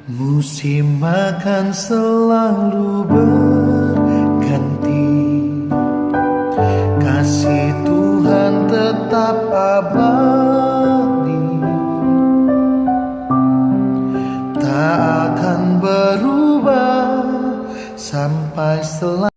Musim akan selalu berganti, kasih Tuhan tetap abadi, tak akan berubah sampai selamanya.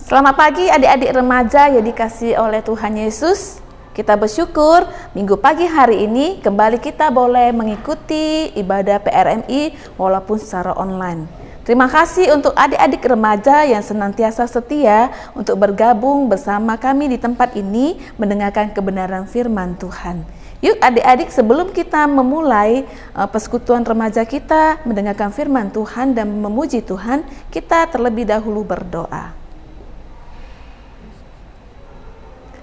Selamat pagi adik-adik remaja yang dikasihi oleh Tuhan Yesus. Kita bersyukur minggu pagi hari ini kembali kita boleh mengikuti ibadah PRMI walaupun secara online. Terima kasih untuk adik-adik remaja yang senantiasa setia untuk bergabung bersama kami di tempat ini mendengarkan kebenaran firman Tuhan. Yuk adik-adik, sebelum kita memulai persekutuan remaja kita mendengarkan firman Tuhan dan memuji Tuhan, kita terlebih dahulu berdoa.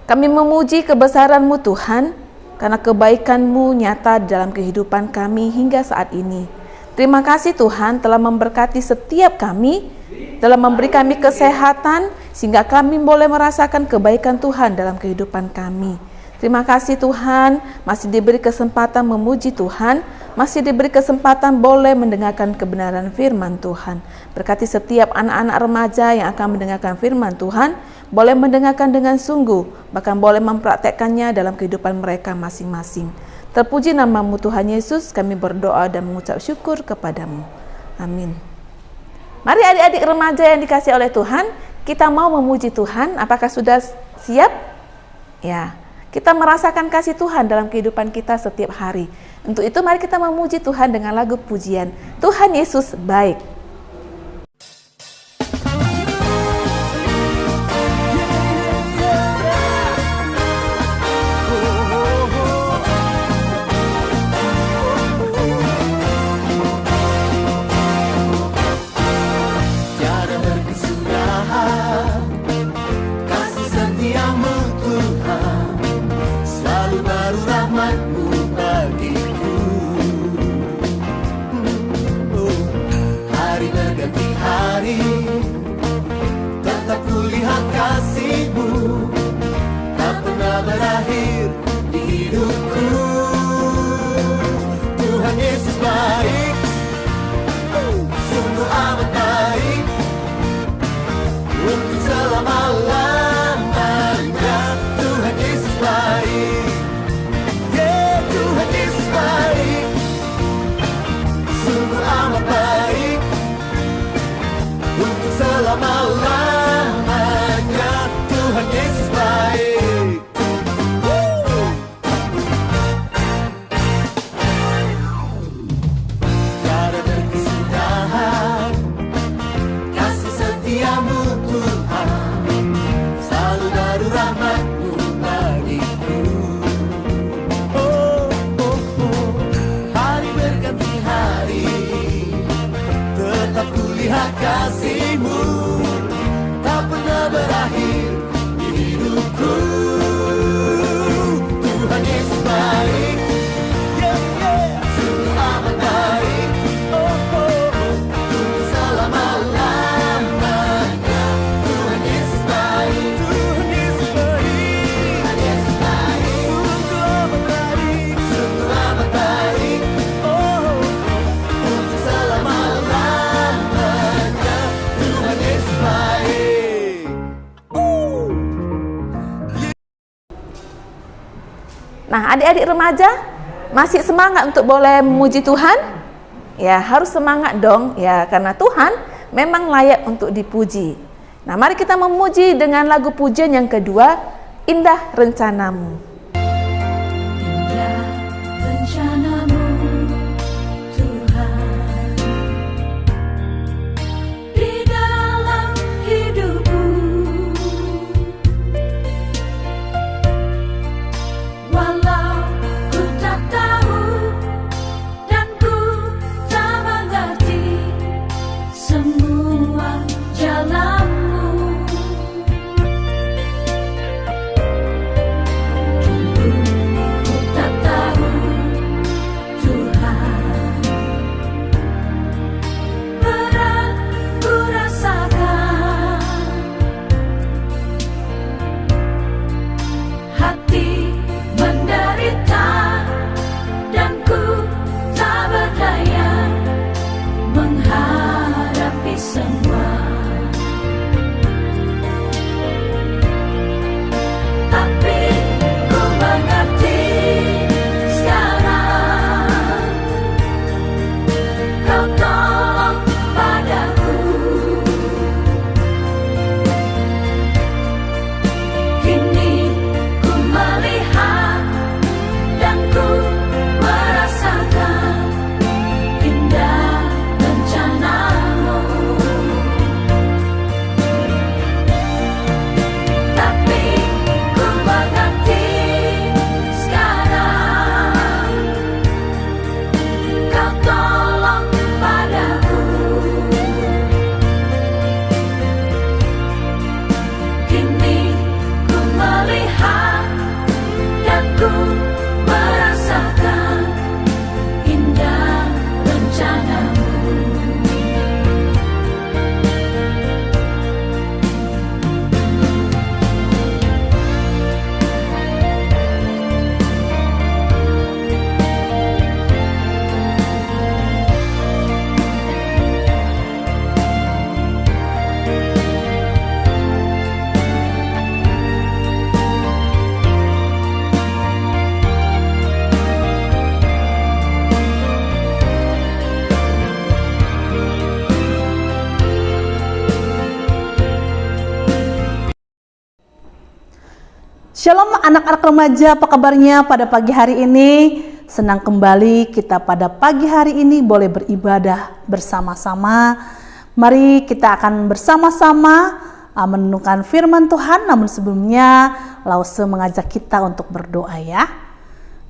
Kami memuji kebesaran-Mu Tuhan, karena kebaikan-Mu nyata dalam kehidupan kami hingga saat ini. Terima kasih Tuhan telah memberkati setiap kami, telah memberi kami kesehatan, sehingga kami boleh merasakan kebaikan Tuhan dalam kehidupan kami. Terima kasih Tuhan, masih diberi kesempatan memuji Tuhan, masih diberi kesempatan boleh mendengarkan kebenaran firman Tuhan. Berkati setiap anak-anak remaja yang akan mendengarkan firman Tuhan, boleh mendengarkan dengan sungguh, bahkan boleh mempraktekkannya dalam kehidupan mereka masing-masing. Terpuji nama-Mu Tuhan Yesus, kami berdoa dan mengucap syukur kepadamu. Amin. Mari adik-adik remaja yang dikasihi oleh Tuhan, kita mau memuji Tuhan. Apakah sudah siap? Ya, kita merasakan kasih Tuhan dalam kehidupan kita setiap hari. Untuk itu mari kita memuji Tuhan dengan lagu pujian. Tuhan Yesus baik. Kasih-Mu tak pernah berakhir di hidupku. Tuhan Yesus baik, sungguh amat baik, untuk selama-lamanya. Tuhan Yesus baik, yeah, Tuhan Yesus baik, sungguh amat baik, untuk selama-lamanya. Tuhan Yesus baik. Tiada berkesudahan kasih setia-Mu Tuhan, selalu baru rahmat-Mu bagiku. Hari berganti hari, tetap kulihat kasih-Mu tak pernah berakhir di hidupku. Tuhan Yesus baik, yeah, yeah, sungguh amat baik, untuk selama-lamanya. Tuhan Yesus baik, Tuhan Yesus baik, Tuhan Yesus baik, sungguh amat baik, untuk selama-lamanya. Tuhan Yesus baik. Nah, adik-adik remaja masih semangat untuk boleh memuji Tuhan? Ya, harus semangat dong, ya, karena Tuhan memang layak untuk dipuji. Nah, mari kita memuji dengan lagu pujian yang kedua, Indah Rencana-Mu. Indah rencana-Mu, Tuhan, di dalam hidupku. Walau ku tak tahu dan ku tak mengerti semua jalan-Mu, Shalom anak-anak remaja, apa kabarnya pada pagi hari ini? Senang kembali kita pada pagi hari ini boleh beribadah bersama-sama. Mari kita akan bersama-sama menenungkan firman Tuhan. Namun sebelumnya Lause mengajak kita untuk berdoa ya.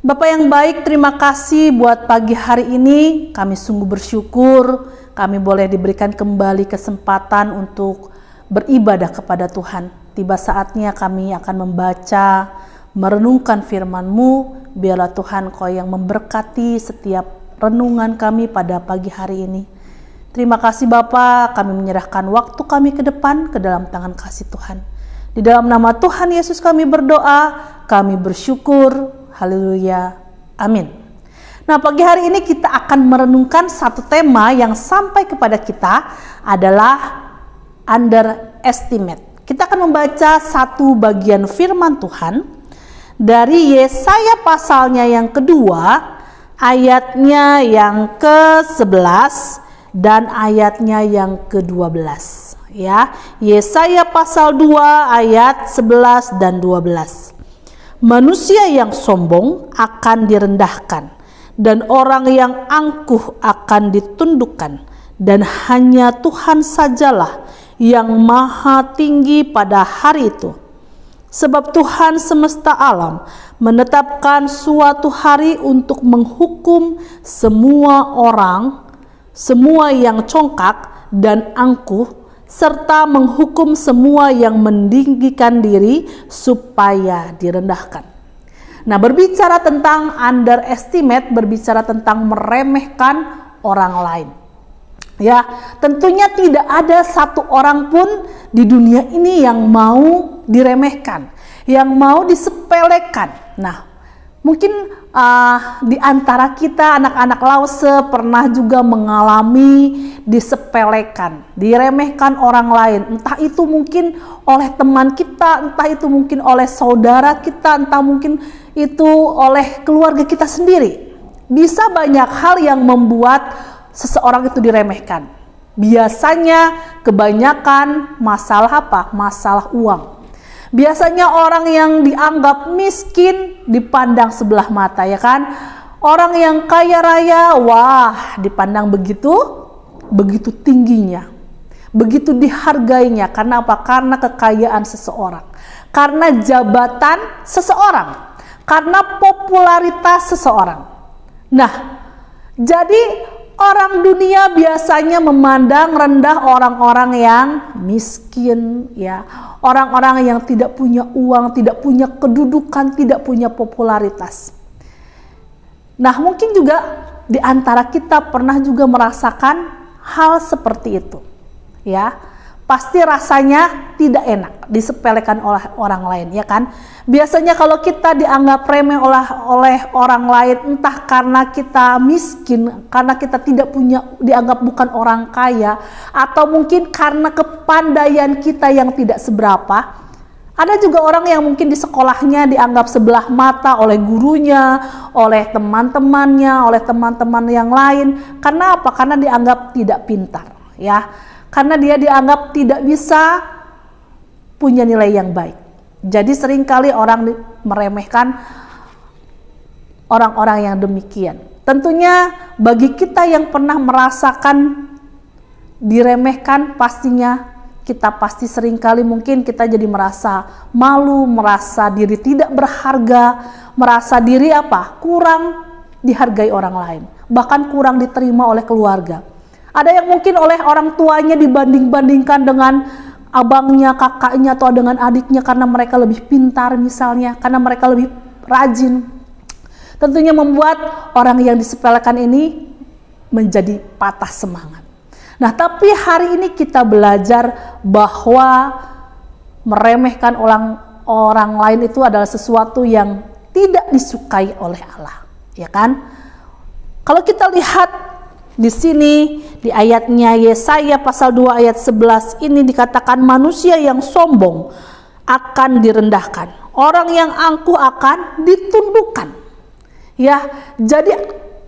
Bapak yang baik, terima kasih buat pagi hari ini. Kami sungguh bersyukur kami boleh diberikan kembali kesempatan untuk beribadah kepada Tuhan. Tiba saatnya kami akan membaca, merenungkan firman-Mu. Biarlah Tuhan Kau yang memberkati setiap renungan kami pada pagi hari ini. Terima kasih Bapa, kami menyerahkan waktu kami ke depan ke dalam tangan kasih Tuhan. Di dalam nama Tuhan Yesus kami berdoa, kami bersyukur. Haleluya. Amin. Nah, pagi hari ini kita akan merenungkan satu tema yang sampai kepada kita adalah underestimate. Kita akan membaca satu bagian firman Tuhan dari Yesaya pasalnya yang kedua, ayatnya yang ke-11 dan ayatnya yang ke-12 ya. Yesaya pasal 2 ayat 11 dan 12. Manusia yang sombong akan direndahkan dan orang yang angkuh akan ditundukkan, dan hanya Tuhan sajalah yang maha tinggi pada hari itu. Sebab Tuhan semesta alam menetapkan suatu hari untuk menghukum semua orang, semua yang congkak dan angkuh, serta menghukum semua yang meninggikan diri supaya direndahkan. Nah, berbicara tentang underestimate, berbicara tentang meremehkan orang lain. Ya, tentunya tidak ada satu orang pun di dunia ini yang mau diremehkan, yang mau disepelekan. Nah, mungkin di antara kita anak-anak Lause pernah juga mengalami disepelekan, diremehkan orang lain. Entah itu mungkin oleh teman kita, entah itu mungkin oleh saudara kita, entah mungkin itu oleh keluarga kita sendiri. Bisa banyak hal yang membuat seseorang itu diremehkan. Biasanya kebanyakan masalah apa? Masalah uang. Biasanya orang yang dianggap miskin dipandang sebelah mata, ya kan? Orang yang kaya raya, wah, dipandang begitu tingginya, begitu dihargainya. Karena apa? Karena kekayaan seseorang, karena jabatan seseorang, karena popularitas seseorang. Nah, jadi orang dunia biasanya memandang rendah orang-orang yang miskin, ya, orang-orang yang tidak punya uang, tidak punya kedudukan, tidak punya popularitas. Nah, mungkin juga di antara kita pernah juga merasakan hal seperti itu, ya. Pasti rasanya tidak enak disepelekan oleh orang lain, ya kan? Biasanya kalau kita dianggap remeh oleh orang lain, entah karena kita miskin, karena kita tidak punya, dianggap bukan orang kaya, atau mungkin karena kepandaian kita yang tidak seberapa. Ada juga orang yang mungkin di sekolahnya dianggap sebelah mata oleh gurunya, oleh teman-temannya, oleh teman-teman yang lain. Karena apa? Karena dianggap tidak pintar, ya. Karena dia dianggap tidak bisa punya nilai yang baik. Jadi seringkali orang meremehkan orang-orang yang demikian. Tentunya bagi kita yang pernah merasakan diremehkan, pastinya kita pasti seringkali mungkin kita jadi merasa malu, merasa diri tidak berharga, merasa diri apa? Kurang dihargai orang lain, bahkan kurang diterima oleh keluarga. Ada yang mungkin oleh orang tuanya dibanding-bandingkan dengan abangnya, kakaknya, atau dengan adiknya karena mereka lebih pintar misalnya, karena mereka lebih rajin. Tentunya membuat orang yang disepelekan ini menjadi patah semangat. Nah, tapi hari ini kita belajar bahwa meremehkan orang lain itu adalah sesuatu yang tidak disukai oleh Allah, ya kan? Kalau kita lihat di sini di ayatnya Yesaya pasal 2 ayat 11 ini dikatakan manusia yang sombong akan direndahkan, orang yang angkuh akan ditundukkan. Ya, jadi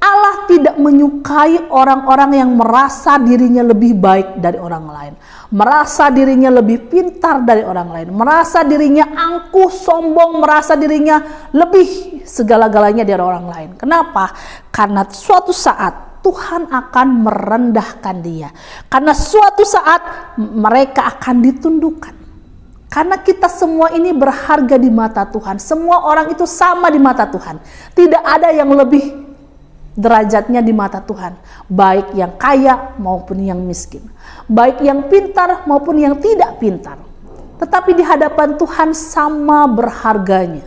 Allah tidak menyukai orang-orang yang merasa dirinya lebih baik dari orang lain, merasa dirinya lebih pintar dari orang lain, merasa dirinya angkuh, sombong, merasa dirinya lebih segala-galanya dari orang lain. Kenapa? Karena suatu saat Tuhan akan merendahkan dia. Karena suatu saat mereka akan ditundukkan. Karena kita semua ini berharga di mata Tuhan. Semua orang itu sama di mata Tuhan. Tidak ada yang lebih derajatnya di mata Tuhan, baik yang kaya maupun yang miskin, baik yang pintar maupun yang tidak pintar. Tetapi di hadapan Tuhan sama berharganya.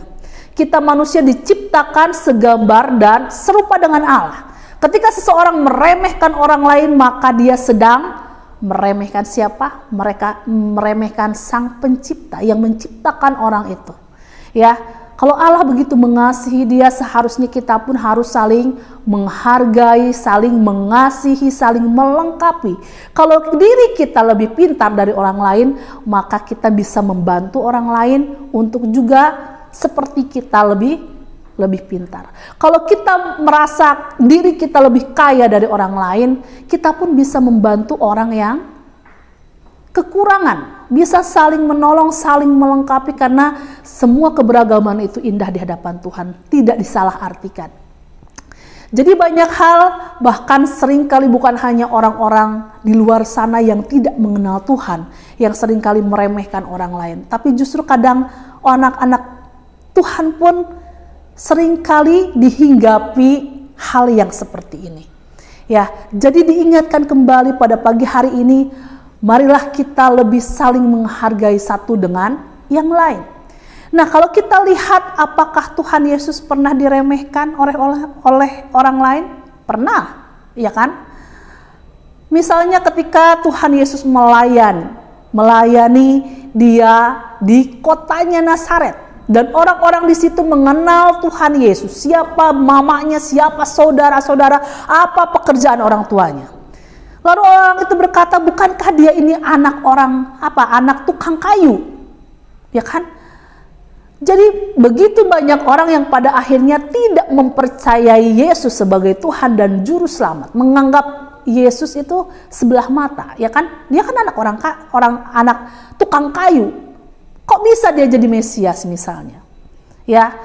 Kita manusia diciptakan segambar dan serupa dengan Allah. Ketika seseorang meremehkan orang lain, maka dia sedang meremehkan siapa? Mereka meremehkan Sang Pencipta yang menciptakan orang itu. Ya, kalau Allah begitu mengasihi dia, seharusnya kita pun harus saling menghargai, saling mengasihi, saling melengkapi. Kalau diri kita lebih pintar dari orang lain, maka kita bisa membantu orang lain untuk juga seperti kita lebih pintar. Kalau kita merasa diri kita lebih kaya dari orang lain, kita pun bisa membantu orang yang kekurangan, bisa saling menolong, saling melengkapi, karena semua keberagaman itu indah di hadapan Tuhan, tidak disalahartikan. Jadi banyak hal, bahkan seringkali bukan hanya orang-orang di luar sana yang tidak mengenal Tuhan, yang seringkali meremehkan orang lain, tapi justru kadang anak-anak Tuhan pun seringkali dihinggapi hal yang seperti ini. Ya, jadi diingatkan kembali pada pagi hari ini, marilah kita lebih saling menghargai satu dengan yang lain. Nah, kalau kita lihat apakah Tuhan Yesus pernah diremehkan oleh orang lain? Pernah, ya kan? Misalnya ketika Tuhan Yesus melayani dia di kotanya Nazaret. Dan orang-orang di situ mengenal Tuhan Yesus, siapa mamanya, siapa saudara-saudara, apa pekerjaan orang tuanya. Lalu orang itu berkata, bukankah dia ini anak tukang kayu? Ya kan? Jadi begitu banyak orang yang pada akhirnya tidak mempercayai Yesus sebagai Tuhan dan Juru Selamat, menganggap Yesus itu sebelah mata, ya kan? Dia kan anak tukang kayu. Kok bisa dia jadi Mesias misalnya? Ya.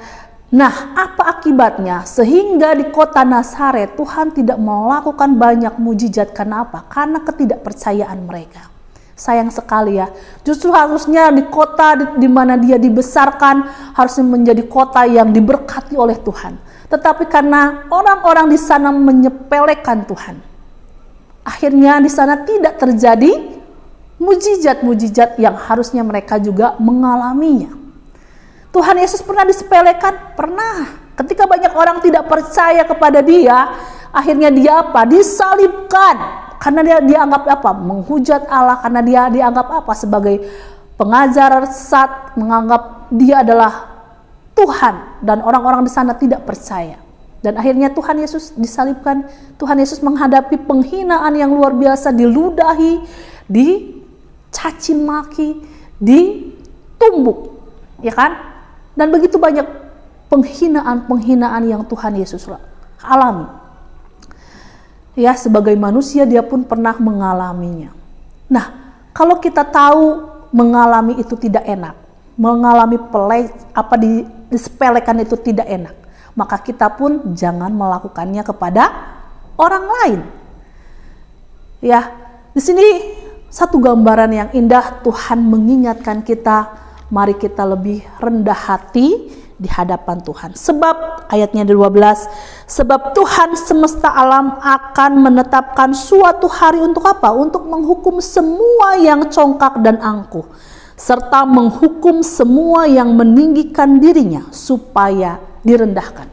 Nah, apa akibatnya? Sehingga di kota Nazaret Tuhan tidak melakukan banyak mujizat. Karena apa? Karena ketidakpercayaan mereka. Sayang sekali ya. Justru harusnya di kota di mana dia dibesarkan harusnya menjadi kota yang diberkati oleh Tuhan. Tetapi karena orang-orang di sana menyepelekan Tuhan, akhirnya di sana tidak terjadi mujizat-mujizat yang harusnya mereka juga mengalaminya. Tuhan Yesus pernah disepelekan? Pernah. Ketika banyak orang tidak percaya kepada dia, akhirnya dia apa? Disalibkan. Karena dia dianggap apa? Menghujat Allah. Karena dia dianggap apa? Sebagai pengajar sesat, menganggap dia adalah Tuhan. Dan orang-orang di sana tidak percaya. Dan akhirnya Tuhan Yesus disalibkan. Tuhan Yesus menghadapi penghinaan yang luar biasa, diludahi, dicaci maki, ditumbuk, ya kan? Dan begitu banyak penghinaan-penghinaan yang Tuhan Yesus alami. Ya, sebagai manusia dia pun pernah mengalaminya. Nah, kalau kita tahu mengalami itu tidak enak, mengalami disepelekan itu tidak enak, maka kita pun jangan melakukannya kepada orang lain. Ya, di sini satu gambaran yang indah, Tuhan mengingatkan kita, mari kita lebih rendah hati di hadapan Tuhan. Sebab ayatnya 12, sebab Tuhan semesta alam akan menetapkan suatu hari untuk apa? Untuk menghukum semua yang congkak dan angkuh, serta menghukum semua yang meninggikan dirinya supaya direndahkan.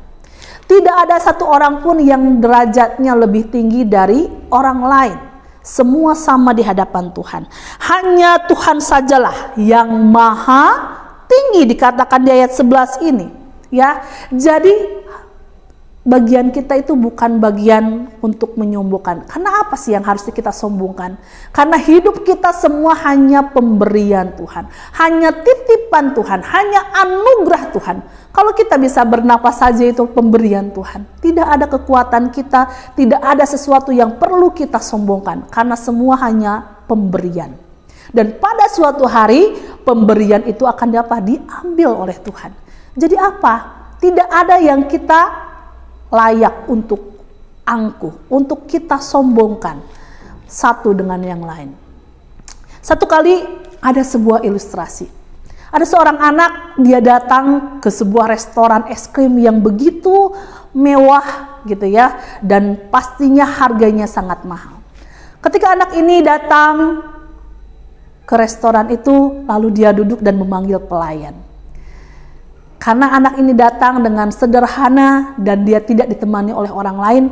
Tidak ada satu orang pun yang derajatnya lebih tinggi dari orang lain. Semua sama di hadapan Tuhan. Hanya Tuhan sajalah yang maha tinggi, dikatakan di ayat 11 ini. Ya, jadi bagian kita itu bukan bagian untuk menyombongkan. Karena apa sih yang harus kita sombongkan? Karena hidup kita semua hanya pemberian Tuhan, hanya titipan Tuhan, hanya anugerah Tuhan. Kalau kita bisa bernapas saja itu pemberian Tuhan. Tidak ada kekuatan kita, tidak ada sesuatu yang perlu kita sombongkan, karena semua hanya pemberian. Dan pada suatu hari pemberian itu akan diambil oleh Tuhan. Jadi apa? Tidak ada yang kita layak untuk angkuh, untuk kita sombongkan satu dengan yang lain. Satu kali ada sebuah ilustrasi. Ada seorang anak, dia datang ke sebuah restoran es krim yang begitu mewah gitu ya, dan pastinya harganya sangat mahal. Ketika anak ini datang ke restoran itu, lalu dia duduk dan memanggil pelayan. Karena anak ini datang dengan sederhana dan dia tidak ditemani oleh orang lain,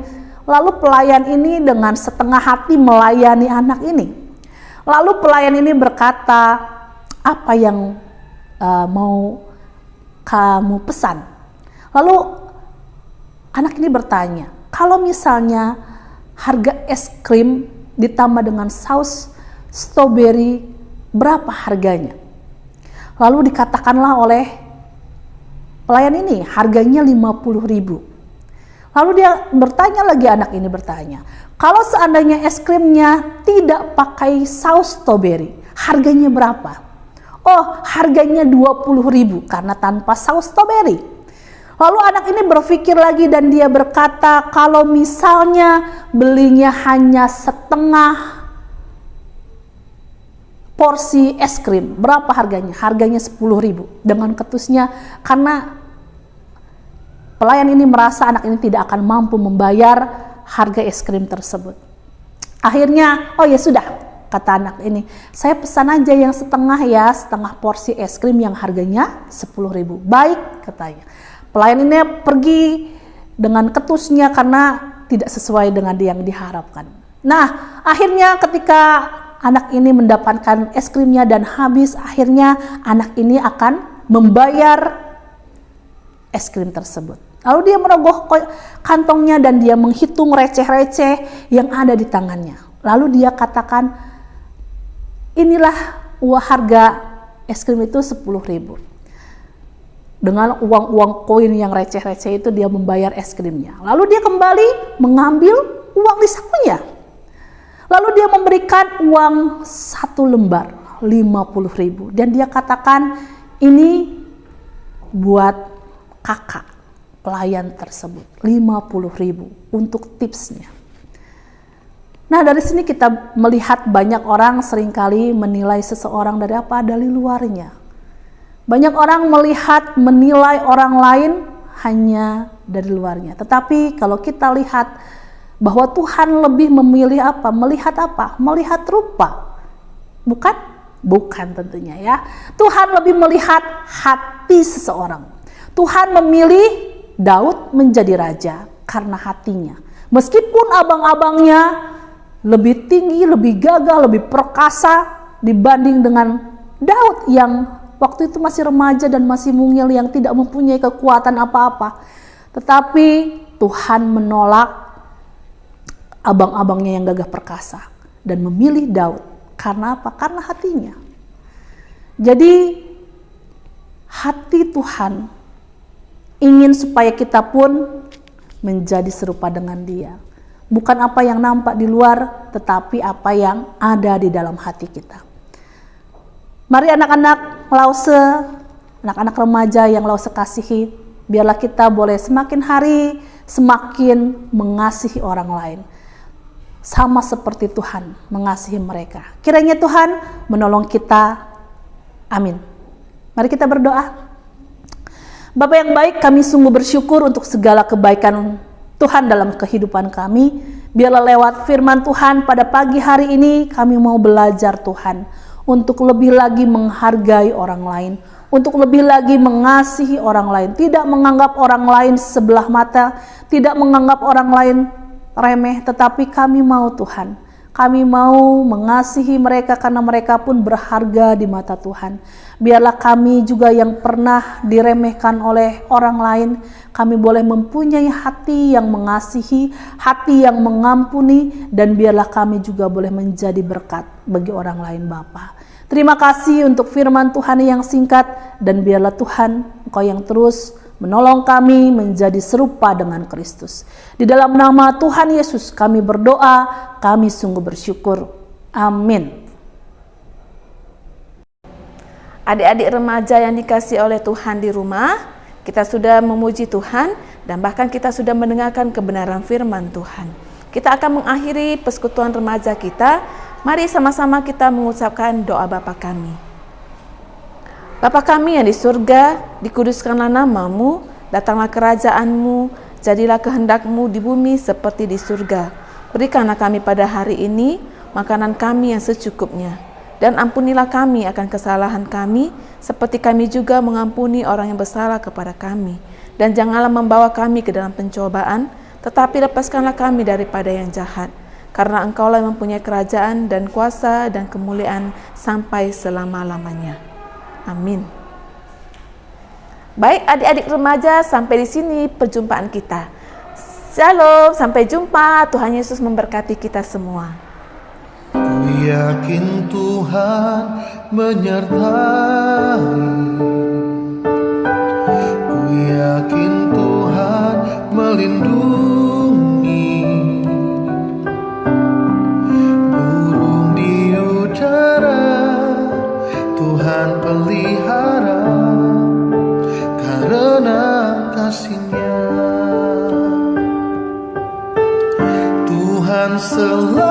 lalu pelayan ini dengan setengah hati melayani anak ini. Lalu pelayan ini berkata, apa yang mau kamu pesan? Lalu anak ini bertanya, kalau misalnya harga es krim ditambah dengan saus strawberry, berapa harganya? Lalu dikatakanlah oleh pelayan ini, harganya 50.000. Lalu dia bertanya lagi, anak ini bertanya, kalau seandainya es krimnya tidak pakai saus strawberry, harganya berapa? Oh, harganya 20.000 karena tanpa saus strawberry. Lalu anak ini berpikir lagi dan dia berkata, kalau misalnya belinya hanya setengah porsi es krim, berapa harganya? Harganya 10.000. Dengan ketusnya, karena pelayan ini merasa anak ini tidak akan mampu membayar harga es krim tersebut. Akhirnya, oh ya sudah, kata anak ini, saya pesan aja yang setengah ya, setengah porsi es krim yang harganya 10.000. Baik, katanya. Pelayan ini pergi dengan ketusnya karena tidak sesuai dengan yang diharapkan. Nah, akhirnya ketika anak ini mendapatkan es krimnya dan habis, akhirnya anak ini akan membayar es krim tersebut. Lalu dia merogoh kantongnya dan dia menghitung receh-receh yang ada di tangannya. Lalu dia katakan, inilah harga es krim itu 10.000. Dengan uang-uang koin yang receh-receh itu dia membayar es krimnya. Lalu dia kembali mengambil uang di sakunya. Lalu dia memberikan uang 1 lembar 50.000 dan dia katakan, ini buat kakak pelayan tersebut, 50.000 untuk tipsnya. Nah, dari sini kita melihat banyak orang seringkali menilai seseorang dari apa? Dari luarnya. Banyak orang menilai orang lain hanya dari luarnya. Tetapi kalau kita lihat bahwa Tuhan lebih memilih apa? Melihat apa? Melihat rupa. Bukan? Bukan tentunya ya. Tuhan lebih melihat hati seseorang. Tuhan memilih Daud menjadi raja karena hatinya. Meskipun abang-abangnya lebih tinggi, lebih gagah, lebih perkasa dibanding dengan Daud yang waktu itu masih remaja dan masih mungil yang tidak mempunyai kekuatan apa-apa. Tetapi Tuhan menolak abang-abangnya yang gagah perkasa dan memilih Daud. Karena apa? Karena hatinya. Jadi hati Tuhan ingin supaya kita pun menjadi serupa dengan Dia. Bukan apa yang nampak di luar, tetapi apa yang ada di dalam hati kita. Mari anak-anak Lause, anak-anak remaja yang Lause kasihi, biarlah kita boleh semakin hari semakin mengasihi orang lain. Sama seperti Tuhan mengasihi mereka. Kiranya Tuhan menolong kita. Amin. Mari kita berdoa. Bapa yang baik, kami sungguh bersyukur untuk segala kebaikan Tuhan dalam kehidupan kami. Biarlah lewat firman Tuhan pada pagi hari ini kami mau belajar Tuhan untuk lebih lagi menghargai orang lain, untuk lebih lagi mengasihi orang lain, tidak menganggap orang lain sebelah mata, tidak menganggap orang lain remeh, tetapi kami mau Tuhan, Kami mau mengasihi mereka karena mereka pun berharga di mata Tuhan. Biarlah kami juga yang pernah diremehkan oleh orang lain, kami boleh mempunyai hati yang mengasihi, hati yang mengampuni, dan biarlah kami juga boleh menjadi berkat bagi orang lain Bapa. Terima kasih untuk firman Tuhan yang singkat, dan biarlah Tuhan Engkau yang terus menolong kami menjadi serupa dengan Kristus. Di dalam nama Tuhan Yesus kami berdoa, kami sungguh bersyukur. Amin. Adik-adik remaja yang dikasihi oleh Tuhan di rumah, kita sudah memuji Tuhan dan bahkan kita sudah mendengarkan kebenaran firman Tuhan. Kita akan mengakhiri persekutuan remaja kita. Mari sama-sama kita mengucapkan doa Bapa kami. Bapa kami yang di surga, dikuduskanlah namamu, datanglah kerajaanmu, jadilah kehendakmu di bumi seperti di surga. Berikanlah kami pada hari ini makanan kami yang secukupnya, dan ampunilah kami akan kesalahan kami, seperti kami juga mengampuni orang yang bersalah kepada kami. Dan janganlah membawa kami ke dalam pencobaan, tetapi lepaskanlah kami daripada yang jahat. Karena Engkaulah yang mempunyai kerajaan dan kuasa dan kemuliaan sampai selama-lamanya. Amin. Baik adik-adik remaja, sampai di sini perjumpaan kita. Shalom, sampai jumpa. Tuhan Yesus memberkati kita semua. Ku yakin Tuhan menyertai. Ku yakin Tuhan melindungi. Burung di udara Tuhan pelihara karena kasih-Nya. Tuhan selalu